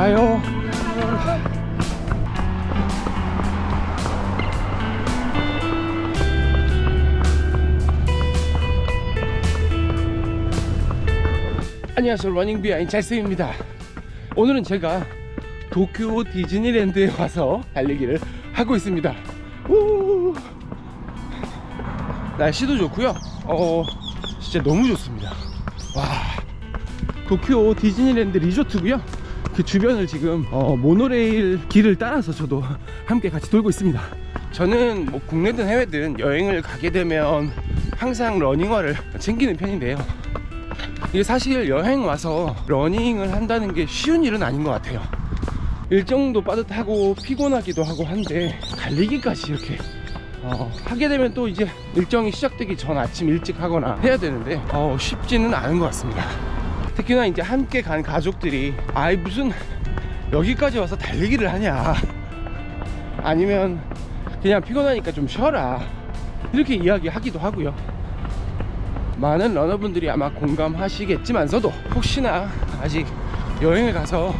가요. 안녕하세요, 러닝 비하인드 찰스입니다. 오늘은 제가 도쿄 디즈니랜드에 와서 달리기를 하고 있습니다. 우! 날씨도 좋고요. 진짜 너무 좋습니다. 와, 도쿄 디즈니랜드 리조트고요. 그 주변을 지금 모노레일 길을 따라서 저도 함께 같이 돌고 있습니다. 저는 뭐 국내든 해외든 여행을 가게 되면 항상 러닝화를 챙기는 편인데요, 이게 사실 여행 와서 러닝을 한다는 게 쉬운 일은 아닌 것 같아요. 일정도 빠듯하고 피곤하기도 하고 한데 달리기까지 이렇게 하게 되면 또 이제 일정이 시작되기 전 아침 일찍 하거나 해야 되는데 쉽지는 않은 것 같습니다. 특히나 이제 함께 간 가족들이 아이 무슨 여기까지 와서 달리기를 하냐, 아니면 그냥 피곤하니까 좀 쉬어라, 이렇게 이야기하기도 하고요. 많은 러너분들이 아마 공감하시겠지만서도 혹시나 아직 여행을 가서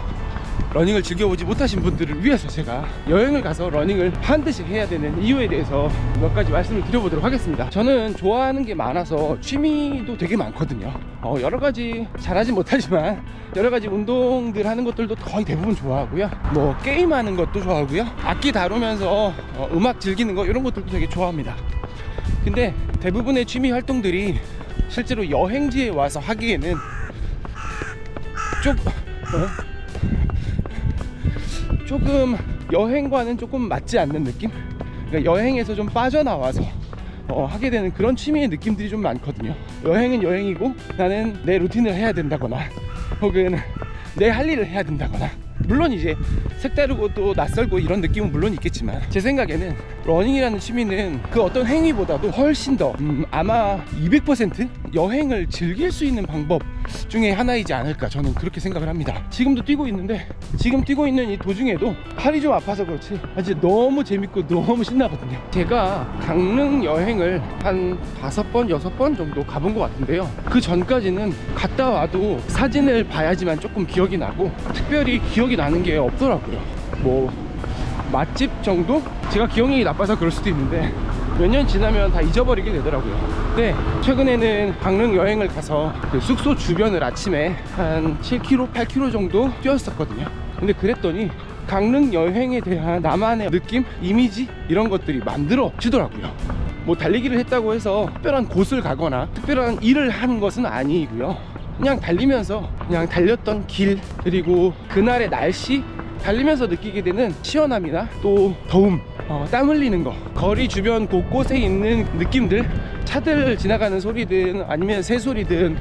러닝을 즐겨보지 못하신 분들을 위해서 제가 여행을 가서 러닝을 반드시 해야 되는 이유에 대해서 몇 가지 말씀을 드려보도록 하겠습니다. 저는 좋아하는 게 많아서 취미도 되게 많거든요. 여러 가지 잘하진 못하지만 여러 가지 운동들 하는 것들도 거의 대부분 좋아하고요. 뭐 게임하는 것도 좋아하고요. 악기 다루면서 음악 즐기는 거 이런 것들도 되게 좋아합니다. 근데 대부분의 취미 활동들이 실제로 여행지에 와서 하기에는 조금 여행과는 조금 맞지 않는 느낌? 그러니까 여행에서 좀 빠져나와서 하게 되는 그런 취미의 느낌들이 좀 많거든요. 여행은 여행이고 나는 내 루틴을 해야 된다거나 혹은 내 할 일을 해야 된다거나, 물론 이제 색다르고 또 낯설고 이런 느낌은 물론 있겠지만 제 생각에는 러닝이라는 취미는 그 어떤 행위보다도 훨씬 더 아마 200% 여행을 즐길 수 있는 방법 중에 하나이지 않을까, 저는 그렇게 생각을 합니다. 지금도 뛰고 있는데 지금 뛰고 있는 이 도중에도 팔이 좀 아파서 그렇지 아직 너무 재밌고 너무 신나거든요. 제가 강릉 여행을 한 5번, 6번 정도 가본 것 같은데요, 그 전까지는 갔다 와도 사진을 봐야지만 조금 기억이 나고 특별히 기억이 나는 게 없더라고요. 뭐 맛집 정도? 제가 기억력이 나빠서 그럴 수도 있는데 몇 년 지나면 다 잊어버리게 되더라고요. 근데 최근에는 강릉 여행을 가서 그 숙소 주변을 아침에 한 7km, 8km 정도 뛰었었거든요. 근데 그랬더니 강릉 여행에 대한 나만의 느낌, 이미지 이런 것들이 만들어지더라고요. 뭐 달리기를 했다고 해서 특별한 곳을 가거나 특별한 일을 하는 것은 아니고요. 그냥 달리면서 그냥 달렸던 길, 그리고 그날의 날씨, 달리면서 느끼게 되는 시원함이나 또 더움, 땀 흘리는 거, 거리 주변 곳곳에 있는 느낌들, 차들 지나가는 소리든 아니면 새소리든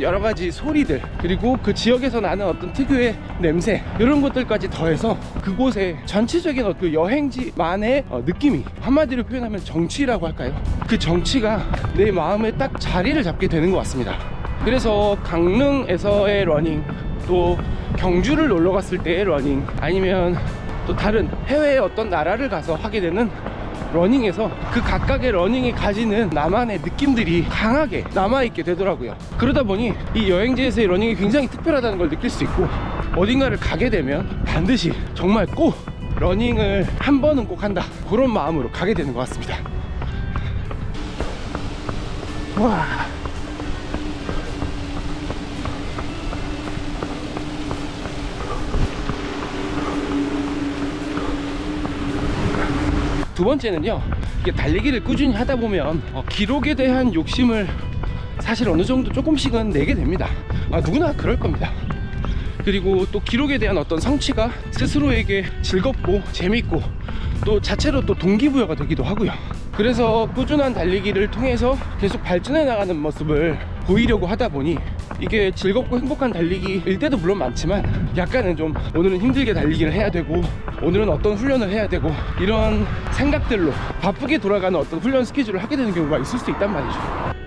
여러 가지 소리들, 그리고 그 지역에서 나는 어떤 특유의 냄새, 이런 것들까지 더해서 그곳의 전체적인 그 여행지만의 느낌이, 한마디로 표현하면 정취라고 할까요? 그 정취가 내 마음에 딱 자리를 잡게 되는 것 같습니다. 그래서 강릉에서의 러닝, 또 경주를 놀러 갔을 때의 러닝, 아니면 또 다른 해외의 어떤 나라를 가서 하게 되는 러닝에서 그 각각의 러닝이 가지는 나만의 느낌들이 강하게 남아있게 되더라고요. 그러다 보니 이 여행지에서의 러닝이 굉장히 특별하다는 걸 느낄 수 있고, 어딘가를 가게 되면 반드시 정말 꼭 러닝을 한 번은 꼭 한다, 그런 마음으로 가게 되는 것 같습니다. 와, 두 번째는요, 이게 달리기를 꾸준히 하다 보면 기록에 대한 욕심을 사실 어느 정도 조금씩은 내게 됩니다. 누구나 그럴 겁니다. 그리고 또 기록에 대한 어떤 성취가 스스로에게 즐겁고 재밌고 또 자체로 또 동기부여가 되기도 하고요. 그래서 꾸준한 달리기를 통해서 계속 발전해 나가는 모습을 보이려고 하다 보니 이게 즐겁고 행복한 달리기일 때도 물론 많지만 약간은 좀 오늘은 힘들게 달리기를 해야 되고 오늘은 어떤 훈련을 해야 되고 이런 생각들로 바쁘게 돌아가는 어떤 훈련 스케줄을 하게 되는 경우가 있을 수 있단 말이죠.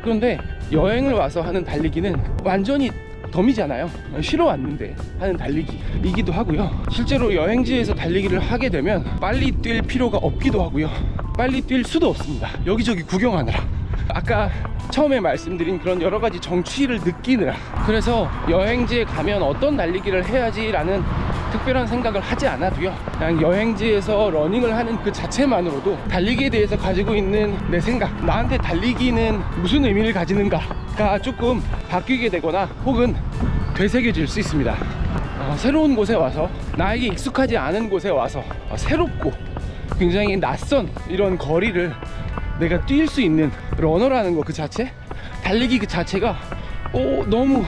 그런데 여행을 와서 하는 달리기는 완전히 덤이잖아요. 쉬러 왔는데 하는 달리기이기도 하고요. 실제로 여행지에서 달리기를 하게 되면 빨리 뛸 필요가 없기도 하고요, 빨리 뛸 수도 없습니다. 여기저기 구경하느라, 아까 처음에 말씀드린 그런 여러 가지 정취를 느끼느라. 그래서 여행지에 가면 어떤 달리기를 해야지 라는 특별한 생각을 하지 않아도요, 그냥 여행지에서 러닝을 하는 그 자체만으로도 달리기에 대해서 가지고 있는 내 생각, 나한테 달리기는 무슨 의미를 가지는가가 조금 바뀌게 되거나 혹은 되새겨질 수 있습니다. 새로운 곳에 와서, 나에게 익숙하지 않은 곳에 와서 새롭고 굉장히 낯선 이런 거리를 내가 뛸 수 있는 러너라는 거 그 자체, 달리기 그 자체가 너무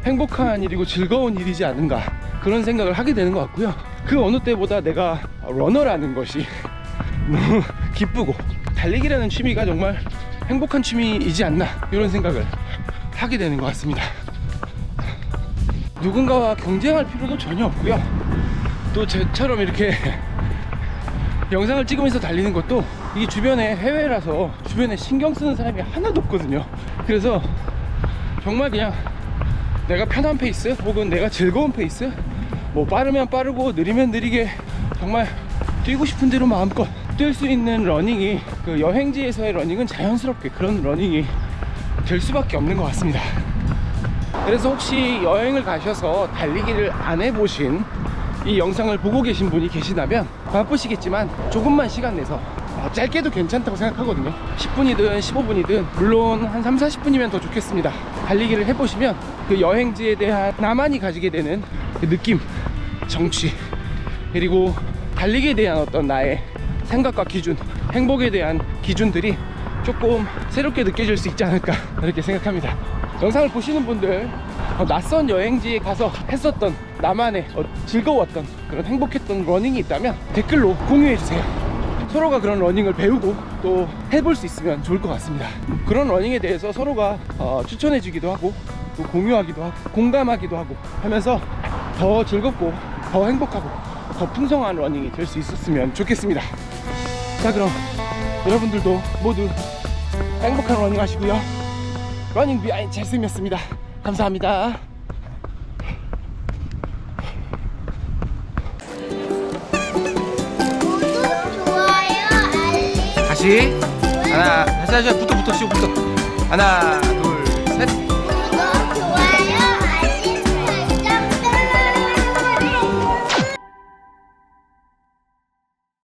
행복한 일이고 즐거운 일이지 않은가, 그런 생각을 하게 되는 것 같고요. 그 어느 때보다 내가 러너라는 것이 너무 기쁘고, 달리기라는 취미가 정말 행복한 취미이지 않나, 이런 생각을 하게 되는 것 같습니다. 누군가와 경쟁할 필요도 전혀 없고요. 또 저처럼 이렇게 영상을 찍으면서 달리는 것도, 이 주변에 해외라서 주변에 신경 쓰는 사람이 하나도 없거든요. 그래서 정말 그냥 내가 편한 페이스 혹은 내가 즐거운 페이스, 뭐 빠르면 빠르고 느리면 느리게 정말 뛰고 싶은 대로 마음껏 뛸 수 있는 러닝이, 그 여행지에서의 러닝은 자연스럽게 그런 러닝이 될 수밖에 없는 것 같습니다. 그래서 혹시 여행을 가셔서 달리기를 안 해보신, 이 영상을 보고 계신 분이 계시다면 바쁘시겠지만 조금만 시간 내서, 짧게도 괜찮다고 생각하거든요. 10분이든 15분이든 물론 한 3, 40분이면 더 좋겠습니다. 달리기를 해보시면 그 여행지에 대한 나만이 가지게 되는 그 느낌, 정취, 그리고 달리기에 대한 어떤 나의 생각과 기준, 행복에 대한 기준들이 조금 새롭게 느껴질 수 있지 않을까, 이렇게 생각합니다. 영상을 보시는 분들, 낯선 여행지에 가서 했었던 나만의 즐거웠던 그런 행복했던 러닝이 있다면 댓글로 공유해주세요. 서로가 그런 러닝을 배우고 또 해볼 수 있으면 좋을 것 같습니다. 그런 러닝에 대해서 서로가 추천해주기도 하고, 또 공유하기도 하고, 공감하기도 하고 하면서 더 즐겁고 더 행복하고 더 풍성한 러닝이 될 수 있었으면 좋겠습니다. 자, 그럼 여러분들도 모두 행복한 러닝 하시고요. 러닝 비하인드 잭슨이었습니다. 감사합니다. 다시 하나, 다시 붙어, 시작부터 하나,